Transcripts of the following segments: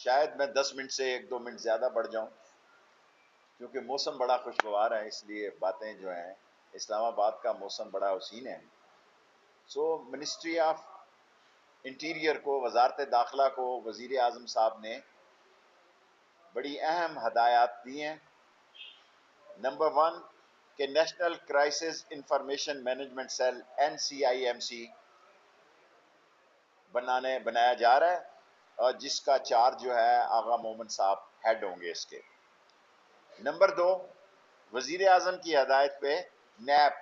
شاید میں 10 منٹ سے 1-2 منٹ زیادہ بڑھ جاؤں، کیونکہ موسم بڑا خوشگوار ہے، اس لیے باتیں جو ہیں، اسلام آباد کا موسم بڑا حسین ہے۔ منسٹری آف انٹیریئر کو، وزارت داخلہ کو وزیر اعظم صاحب نے بڑی اہم ہدایات دی ہیں۔ نمبر 1 کہ national crisis information management cell NCIMC بنایا جا رہا ہے، اور جس کا چارج جو ہے آغا مومن صاحب ہیڈ ہوں گے اس کے۔ نمبر 2 وزیر اعظم کی ہدایت پہ نیب،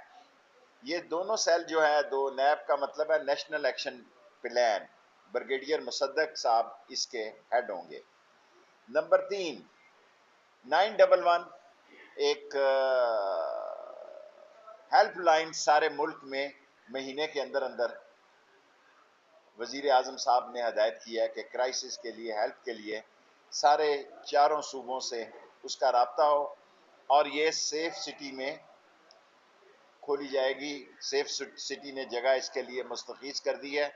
یہ دونوں سیل جو ہے، نیب کا مطلب ہے نیشنل ایکشن پلان، بریگیڈیئر مصدق صاحب اس کے ہیڈ ہوں گے۔ نمبر 3 911 ایک ہیلپ لائن سارے ملک میں مہینے کے اندر وزیر اعظم صاحب نے ہدایت کی ہے کہ کرائسس کے لیے، ہیلپ کے لیے سارے 4 صوبوں سے اس کا رابطہ ہو، اور یہ سیف سٹی میں کھولی جائے گی۔ سیف سٹی نے جگہ اس کے لیے مستخیص کر دی ہے،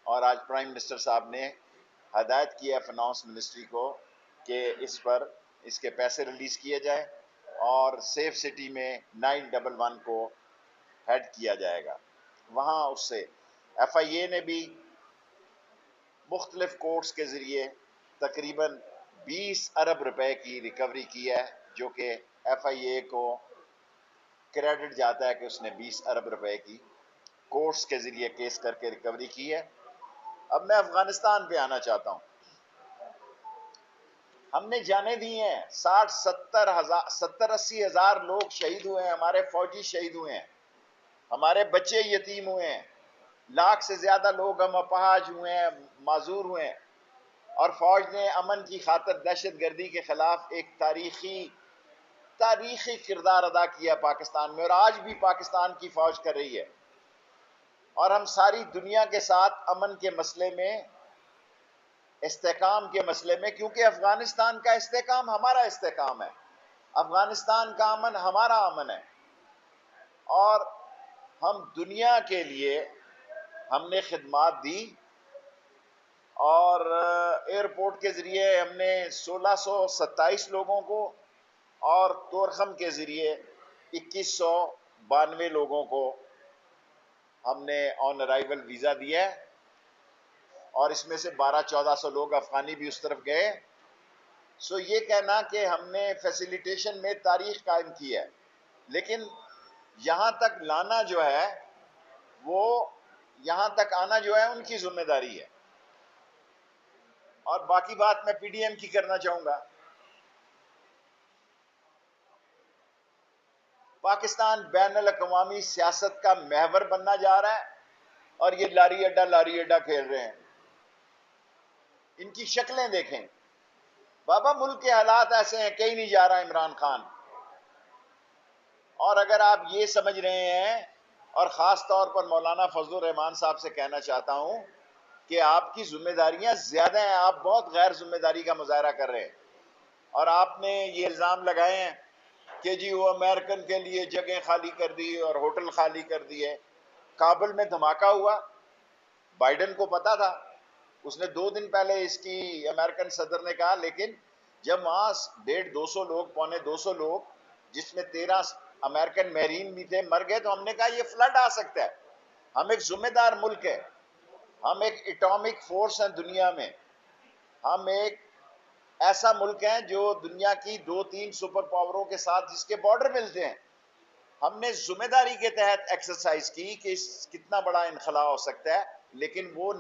اور آج پرائم منسٹر صاحب نے ہدایت کی ہے فنانس منسٹری کو کہ اس کے پیسے ریلیز کیے جائے، اور سیف سٹی میں 911 کو ہیڈ کیا جائے گا۔ وہاں اس سے FIA نے بھی مختلف کورٹس کے ذریعے تقریباً 20 ارب روپے کی ریکوری کی ہے، جو کہ FIA کو کریڈٹ جاتا ہے کہ اس نے 20 ارب روپے کی کورٹس کے ذریعے کیس کر کے ریکوری کی ہے۔ اب میں افغانستان پہ آنا چاہتا ہوں۔ ہم نے جانے دی ہیں، 60-70-80 ہزار لوگ شہید ہوئے ہیں، ہمارے فوجی شہید ہوئے ہیں، ہمارے بچے یتیم ہوئے ہیں، لاکھ سے زیادہ لوگ ہم اپاہج ہوئے ہیں، معذور ہوئے ہیں، اور فوج نے امن کی خاطر دہشت گردی کے خلاف ایک تاریخی کردار ادا کیا پاکستان میں، اور آج بھی پاکستان کی فوج کر رہی ہے۔ اور ہم ساری دنیا کے ساتھ امن کے مسئلے میں، استحکام کے مسئلے میں، کیونکہ افغانستان کا استحکام ہمارا استحکام ہے، افغانستان کا امن ہمارا امن ہے، اور ہم دنیا کے لیے ہم نے خدمات دی، اور ایئرپورٹ کے ذریعے ہم نے 1627 لوگوں کو، اور طورخم کے ذریعے 2192 لوگوں کو ہم نے آن ارائیول ویزا دیا ہے، اور اس میں سے 1200-1400 لوگ افغانی بھی اس طرف گئے۔ یہ کہنا کہ ہم نے فیسیلیٹیشن میں تاریخ قائم کی ہے، لیکن یہاں تک لانا جو ہے، وہ یہاں تک آنا جو ہے ان کی ذمہ داری ہے۔ اور باقی بات میں PDM کی کرنا چاہوں گا۔ پاکستان بین الاقوامی سیاست کا محور بننا جا رہا ہے، اور یہ لاری اڈا کھیل رہے ہیں۔ ان کی شکلیں دیکھیں بابا، ملک کے حالات ایسے ہیں، کہیں نہیں جا رہا عمران خان۔ اور اگر آپ یہ سمجھ رہے ہیں، اور خاص طور پر مولانا فضل الرحمان صاحب سے کہنا چاہتا ہوں کہ آپ کی ذمہ داریاں زیادہ ہیں، آپ بہت غیر ذمہ داری کا مظاہرہ کر رہے ہیں، اور آپ نے یہ الزام لگائے ہیں کہ جی وہ امریکن کے لیے جگہ خالی کر دی اور ہوٹل خالی کر دیے۔ کابل میں دھماکہ ہوا، بائیڈن کو پتا تھا، اس نے 2 دن پہلے اس کی امریکن صدر نے کہا، لیکن جب وہاں 150-200 لوگ، 250 لوگ، جس میں 13 امریکن میرین بھی تھے، مر گئے، تو ہم نے کہا یہ فلڈ آ سکتا ہے۔ ہم ایک ذمہ دار ملک ہے، ہم ایک ایٹامک فورس ہیں دنیا میں، ہم ایک ایسا ملک ہے جو دنیا کی 2-3 سپر پاوروں کے ساتھ جس کے بارڈر ملتے ہیں۔ ہم نے ذمہ داری کے تحت ایکسرسائز کی کہ کتنا بڑا انخلا ہو سکتا ہے، لیکن وہ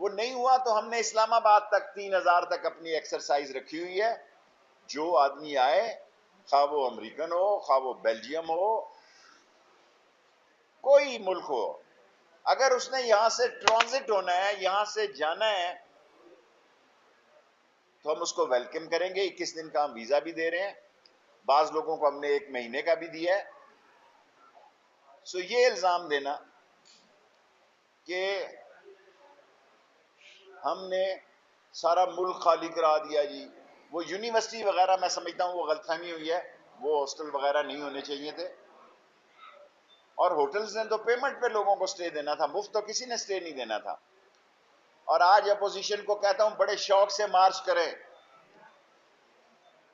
نہیں ہوا تو ہم نے اسلام آباد تک 3000 تک اپنی ایکسرسائز رکھی ہوئی ہے۔ جو آدمی آئے، خواہ وہ امریکن ہو، خواہ وہ بیلجیم ہو، کوئی ملک ہو، اگر اس نے یہاں سے ٹرانزٹ ہونا ہے، یہاں سے جانا ہے، تو ہم اس کو ویلکم کریں گے۔ 21 دن کا ہم ویزا بھی دے رہے ہیں، بعض لوگوں کو ہم نے 1 مہینے کا بھی دیا ہے۔ یہ الزام دینا کہ ہم نے سارا ملک خالی کرا دیا، جی وہ یونیورسٹی وغیرہ میں سمجھتا ہوں وہ غلط فہمی ہوئی ہے، وہ ہاسٹل وغیرہ نہیں ہونے چاہیے تھے، اور ہوٹلز نے تو پیمنٹ پہ لوگوں کو سٹے دینا تھا، مفت تو کسی نے سٹے نہیں دینا تھا۔ اور آج اپوزیشن کو کہتا ہوں بڑے شوق سے مارچ کریں.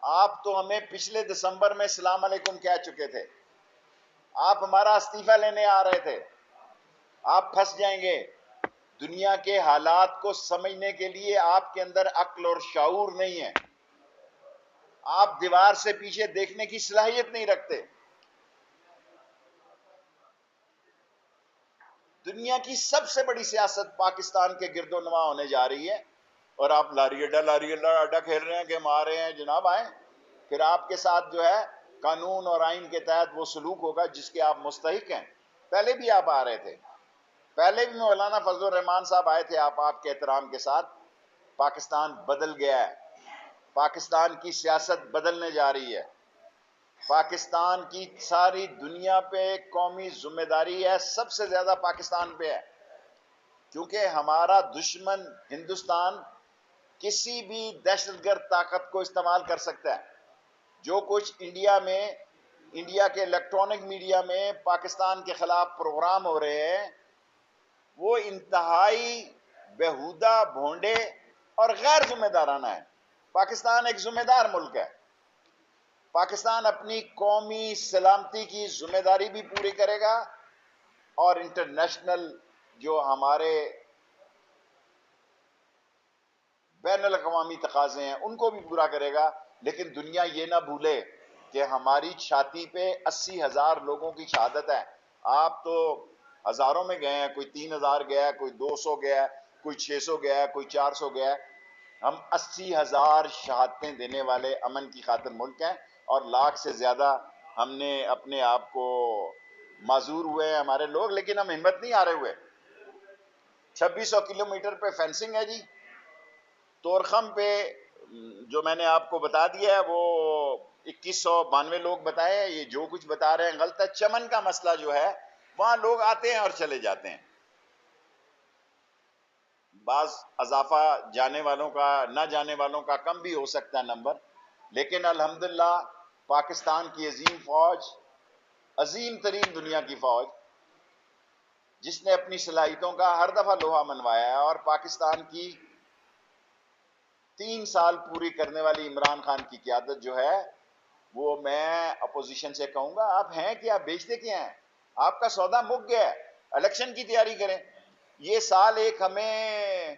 آپ تو ہمیں پچھلے دسمبر میں السلام علیکم کہہ چکے تھے. آپ ہمارا استعفیٰ لینے آ رہے تھے. آپ پھنس جائیں گے. دنیا کے حالات کو سمجھنے کے لیے آپ کے اندر عقل اور شعور نہیں ہے. آپ دیوار سے پیچھے دیکھنے کی صلاحیت نہیں رکھتے. دنیا کی سب سے بڑی سیاست پاکستان کے گرد و نواح ہونے جا رہی ہے اور آپ لاری اڈا کھیل رہے ہیں کہ ہم آ رہے ہیں. جناب آئیں. پھر آپ کے ساتھ جو ہے قانون اور آئین کے تحت وہ سلوک ہوگا جس کے آپ مستحق ہیں. پہلے بھی آپ آ رہے تھے. پہلے بھی مولانا فضل الرحمان صاحب آئے تھے. آپ کے احترام کے ساتھ. پاکستان بدل گیا ہے. پاکستان کی سیاست بدلنے جا رہی ہے. پاکستان کی ساری دنیا پہ قومی ذمہ داری ہے, سب سے زیادہ پاکستان پہ ہے, کیونکہ ہمارا دشمن ہندوستان کسی بھی دہشت گرد طاقت کو استعمال کر سکتا ہے. جو کچھ انڈیا کے الیکٹرانک میڈیا میں پاکستان کے خلاف پروگرام ہو رہے ہیں وہ انتہائی بیہودہ, بھونڈے اور غیر ذمہ دارانہ ہے. پاکستان ایک ذمہ دار ملک ہے. پاکستان اپنی قومی سلامتی کی ذمہ داری بھی پوری کرے گا اور انٹرنیشنل جو ہمارے بین الاقوامی تقاضے ہیں ان کو بھی پورا کرے گا. لیکن دنیا یہ نہ بھولے کہ ہماری چھاتی پہ 80,000 لوگوں کی شہادت ہے. آپ تو ہزاروں میں گئے ہیں, کوئی 3,000 گیا ہے, کوئی 200 گیا ہے, کوئی 600 گیا ہے, کوئی 400 گیا ہے. ہم 80,000 شہادتیں دینے والے امن کی خاطر ملک ہیں اور لاکھ سے زیادہ ہم نے اپنے آپ کو معذور ہوئے ہیں ہمارے لوگ, لیکن ہم ہمت نہیں ہارے ہوئے. 2600 کلومیٹر پہ فینسنگ ہے جی. تورخم پہ جو میں نے آپ کو بتا دیا ہے وہ 2192 لوگ بتائے ہیں. یہ جو کچھ بتا رہے ہیں غلط ہے. چمن کا مسئلہ جو ہے وہاں لوگ آتے ہیں اور چلے جاتے ہیں. بعض اضافہ جانے والوں کا نہ جانے والوں کا کم بھی ہو سکتا ہے نمبر, لیکن الحمدللہ پاکستان کی عظیم فوج, عظیم ترین دنیا کی فوج, جس نے اپنی صلاحیتوں کا ہر دفعہ لوہا منوایا ہے. اور پاکستان کی 3 سال پوری کرنے والی عمران خان کی قیادت جو ہے وہ میں اپوزیشن سے کہوں گا آپ ہیں کیا, بیچتے کیا ہیں. آپ کا سودا مک گیا ہے. الیکشن کی تیاری کریں. یہ سال ایک ہمیں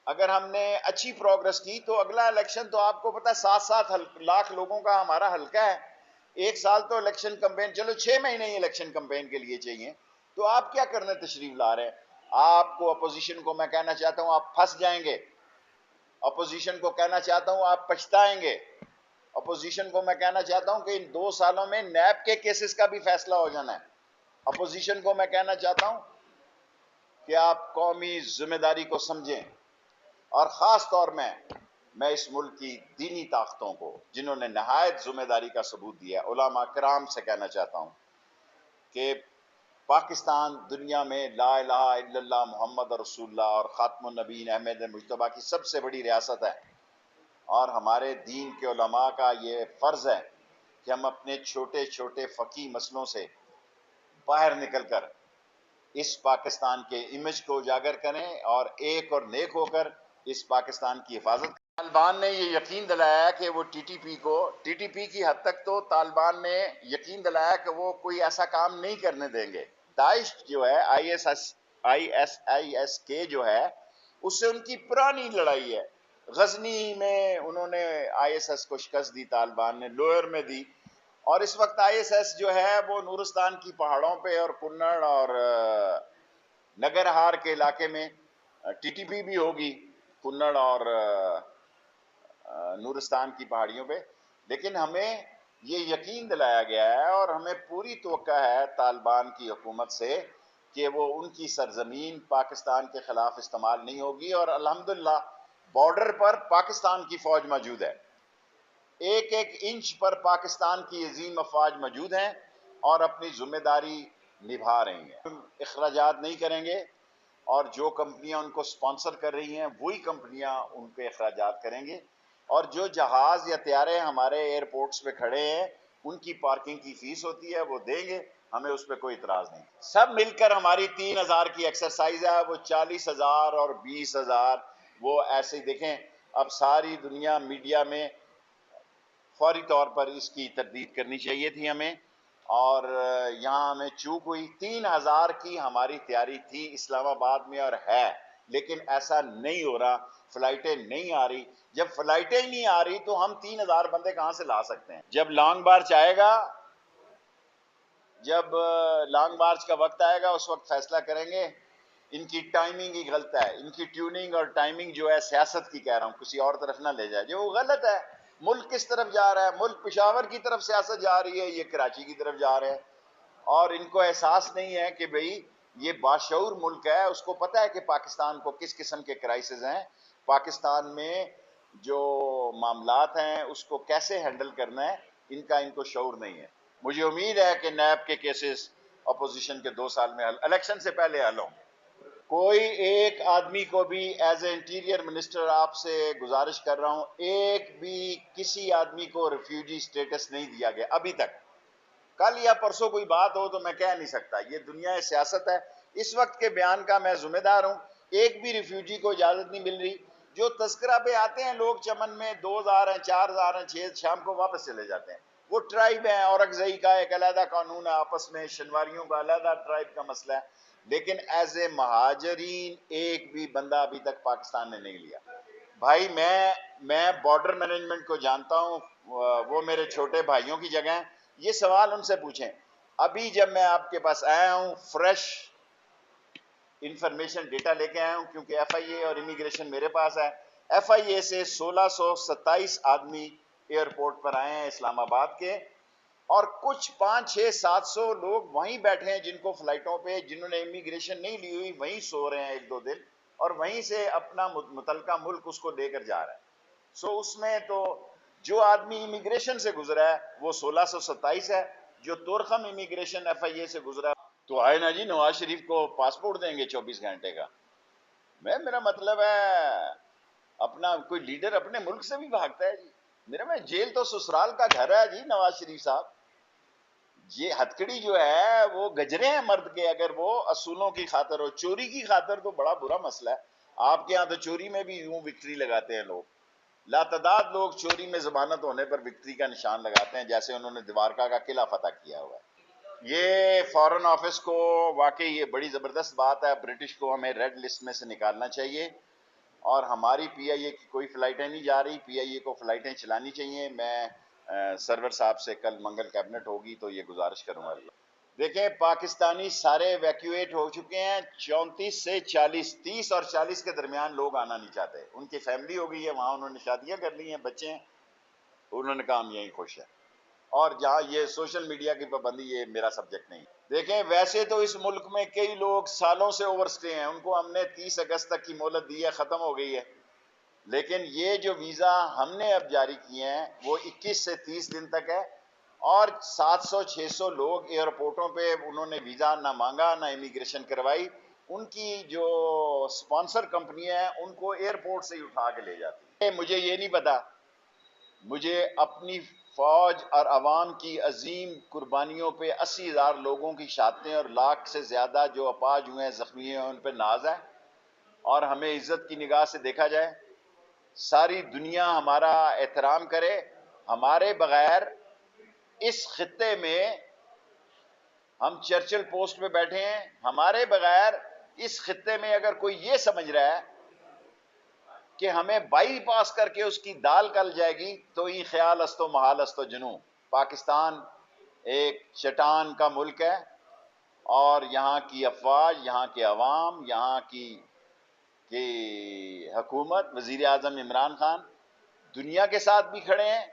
اگر ہم نے اچھی پروگرس کی تو اگلا الیکشن تو آپ کو پتا 7 لاکھ لوگوں کا ہمارا حلقہ ہے. ایک سال تو الیکشن کمپین, چلو 6 مہینے ہی الیکشن کمپین کے لیے چاہیے. تو آپ کیا کرنے تشریف لا رہے ہیں. آپ کو اپوزیشن کو میں کہنا چاہتا ہوں آپ پھنس جائیں گے. اپوزیشن کو کہنا چاہتا ہوں آپ پچھتائیں گے. اپوزیشن کو میں کہنا چاہتا ہوں کہ ان 2 سالوں میں نیب کے کیسز کا بھی فیصلہ ہو جانا ہے. اپوزیشن کو میں کہنا چاہتا ہوں کہ آپ قومی ذمہ داری کو سمجھیں, اور خاص طور میں اس ملک کی دینی طاقتوں کو جنہوں نے نہایت ذمہ داری کا ثبوت دیا, علماء کرام سے کہنا چاہتا ہوں کہ پاکستان دنیا میں لا الہ الا اللہ محمد رسول اللہ اور خاتم النبیین احمد مجتبیٰ کی سب سے بڑی ریاست ہے. اور ہمارے دین کے علماء کا یہ فرض ہے کہ ہم اپنے چھوٹے چھوٹے فقہی مسئلوں سے باہر نکل کر اس پاکستان کے امیج کو اجاگر کریں اور ایک اور نیک ہو کر اس پاکستان کی حفاظت. طالبان نے یہ یقین دلایا کہ وہ ٹی ٹی پی کی حد تک تو طالبان نے یقین دلایا کہ وہ کوئی ایسا کام نہیں کرنے دیں گے. داعش جو ہے آئی ایس کے جو ہے اس سے ان کی پرانی لڑائی ہے. غزنی میں انہوں نے آئی ایس ایس کو شکست دی, طالبان نے لوئر میں دی, اور اس وقت آئی ایس ایس جو ہے وہ نورستان کی پہاڑوں پہ اور کنڑ اور نگرہار کے علاقے میں ٹی ٹی پی بھی ہوگی کنڑ اور نورستان کی پہاڑیوں پہ. لیکن ہمیں یہ یقین دلایا گیا ہے اور ہمیں پوری توقع ہے طالبان کی حکومت سے کہ وہ ان کی سرزمین پاکستان کے خلاف استعمال نہیں ہوگی. اور الحمدللہ بارڈر پر پاکستان کی فوج موجود ہے, ایک ایک انچ پر پاکستان کی عظیم افواج موجود ہیں اور اپنی ذمہ داری نبھا رہی ہیں. اخراجات نہیں کریں گے اور جو کمپنیاں ان کو سپانسر کر رہی ہیں وہی کمپنیاں ان پہ اخراجات کریں گے. اور جو جہاز یا طیارے ہمارے ایئرپورٹس پہ کھڑے ہیں ان کی پارکنگ کی فیس ہوتی ہے وہ دیں گے. ہمیں اس پہ کوئی اعتراض نہیں. سب مل کر ہماری 3,000 کی ایکسرسائز ہے, وہ 40,000 اور 20,000 وہ ایسے ہی دیکھیں. اب ساری دنیا میڈیا میں فوری طور پر اس کی تردید کرنی چاہیے تھی ہمیں, اور یہاں ہمیں چوک ہوئی. 3,000 کی ہماری تیاری تھی اسلام آباد میں اور ہے, لیکن ایسا نہیں ہو رہا, فلائٹیں نہیں آ رہی. جب فلائٹیں ہی نہیں آ رہی تو ہم 3,000 بندے کہاں سے لا سکتے ہیں؟ جب لانگ مارچ آئے گا, جب لانگ مارچ کا وقت آئے گا اس وقت فیصلہ کریں گے. ان کی ٹائمنگ ہی غلط ہے, ان کی ٹیوننگ اور ٹائمنگ جو ہے سیاست کی کہہ رہا ہوں, کسی اور طرف نہ لے جائے, جو وہ غلط ہے. ملک کس طرف جا رہا ہے؟ ملک پشاور کی طرف سیاست جا رہی ہے, یہ کراچی کی طرف جا رہے ہیں, اور ان کو احساس نہیں ہے کہ بھئی یہ باشعور ملک ہے, اس کو پتہ ہے کہ پاکستان کو کس قسم کے کرائسس ہیں, پاکستان میں جو معاملات ہیں اس کو کیسے ہینڈل کرنا ہے, ان کو شعور نہیں ہے. مجھے امید ہے کہ نیب کے کیسز اپوزیشن کے 2 سال میں الیکشن سے پہلے حل ہوں. کوئی ایک آدمی کو بھی ایز اے انٹیریئر منسٹر آپ سے گزارش کر رہا ہوں, ایک بھی کسی آدمی کو ریفیوجی سٹیٹس نہیں دیا گیا ابھی تک. کل یا پرسوں کوئی بات ہو تو میں کہہ نہیں سکتا, یہ دنیا سیاست ہے. اس وقت کے بیان کا میں ذمہ دار ہوں. ایک بھی ریفیوجی کو اجازت نہیں مل رہی. جو تذکرہ پہ آتے ہیں لوگ چمن میں, 2,000 ہیں, 4,000 ہیں, 6 شام کو واپس چلے جاتے ہیں. وہ ٹرائب ہیں, اورکزئی کا ایک علیحدہ قانون ہے, آپس میں شنواریوں کا علیحدہ ٹرائب کا مسئلہ ہے, لیکن ایز اے مہاجرین ایک بھی بندہ ابھی تک پاکستان نے نہیں لیا. بھائی میں بارڈر مینجمنٹ کو جانتا ہوں, وہ میرے چھوٹے بھائیوں کی جگہ ہیں. یہ سوال ان سے پوچھیں. ابھی جب میں آپ کے پاس آیا ہوں, فریش انفارمیشن ڈیٹا لے کے آیا ہوں, کیونکہ ایف آئی اے اور امیگریشن میرے پاس ہے. ایف آئی اے سے 1,627 آدمی ایئرپورٹ پر آئے ہیں اسلام آباد کے, اور کچھ 500-600-700 لوگ وہیں بیٹھے ہیں جن کو فلائٹوں پہ, جنہوں نے امیگریشن نہیں لی ہوئی, وہیں سو رہے ہیں 1-2 دن, اور وہیں سے اپنا متعلقہ ملک اس کو لے کر جا رہا ہے. سو اس میں تو جو آدمی امیگریشن سے گزرا ہے وہ 1,627 ہے, جو تورخم امیگریشن ایف آئی اے سے گزرا ہے تو آئے نا جی نواز شریف کو پاسپورٹ دیں گے 24 گھنٹے کا. میرا مطلب ہے اپنا کوئی لیڈر اپنے ملک سے بھی بھاگتا ہے جی. میں جیل تو سسرال کا گھر ہے جی نواز شریف صاحب. یہ ہتکڑی جو ہے وہ گجرے ہیں مرد کے, اگر وہ اصولوں کی خاطر ہو. چوری کی خاطر تو بڑا برا مسئلہ ہے. آپ کے ہاں تو چوری میں بھی یوں وکٹری لگاتے ہیں لوگ, لاتعداد لوگ چوری میں ضمانت ہونے پر وکٹری کا نشان لگاتے ہیں, جیسے انہوں نے دیوارکا کا قلعہ فتح کیا ہوا ہے. یہ فارن آفس کو واقعی یہ بڑی زبردست بات ہے. برٹش کو ہمیں ریڈ لسٹ میں سے نکالنا چاہیے, اور ہماری پی آئی اے کی کوئی فلائٹیں نہیں جا رہی. پی آئی اے کو فلائٹیں چلانی چاہیے. میں سرور صاحب سے کل منگل کیبنٹ ہوگی تو یہ گزارش کروں گا. دیکھیں پاکستانی سارے ایویکویٹ ہو چکے ہیں, 34 سے 40, 30 اور 40 کے درمیان لوگ آنا نہیں چاہتے. ان کی فیملی ہو گئی ہے وہاں, انہوں نے شادیاں کر لی ہیں, بچے ہیں, انہوں نے کہا ہم یہیں خوش ہیں. اور جہاں یہ سوشل میڈیا کی پابندی, یہ میرا سبجیکٹ نہیں. دیکھیں ویسے تو اس ملک میں کئی لوگ سالوں سے اوور سٹے ہیں, ان کو ہم نے 30 اگست تک کی مہلت دی ہے, ختم ہو گئی ہے. لیکن یہ جو ویزا ہم نے اب جاری کیے ہیں وہ 21 سے 30 دن تک ہے, اور 700-600 لوگ ایئرپورٹوں پہ انہوں نے ویزا نہ مانگا نہ امیگریشن کروائی. ان کی جو سپانسر کمپنی ہے ان کو ایئرپورٹ سے ہی اٹھا کے لے جاتی ہے. مجھے یہ نہیں پتا, مجھے اپنی فوج اور عوام کی عظیم قربانیوں پہ 80,000 لوگوں کی شہادتیں اور لاکھ سے زیادہ جو اپاہج ہوئے ہیں, زخمی ہیں, ان پہ ناز ہے, اور ہمیں عزت کی نگاہ سے دیکھا جائے. ساری دنیا ہمارا احترام کرے. ہمارے بغیر اس خطے میں, ہم چرچل پوسٹ پہ بیٹھے ہیں, ہمارے بغیر اس خطے میں اگر کوئی یہ سمجھ رہا ہے کہ ہمیں بائی پاس کر کے اس کی دال گل جائے گی تو یہ خیال استو محال استو جنوں. پاکستان ایک چٹان کا ملک ہے, اور یہاں کی افواج, یہاں کے عوام, یہاں کی حکومت, وزیر اعظم عمران خان دنیا کے ساتھ بھی کھڑے ہیں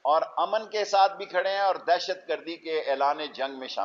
اور امن کے ساتھ بھی کھڑے ہیں, اور دہشت گردی کے اعلان جنگ میں شامل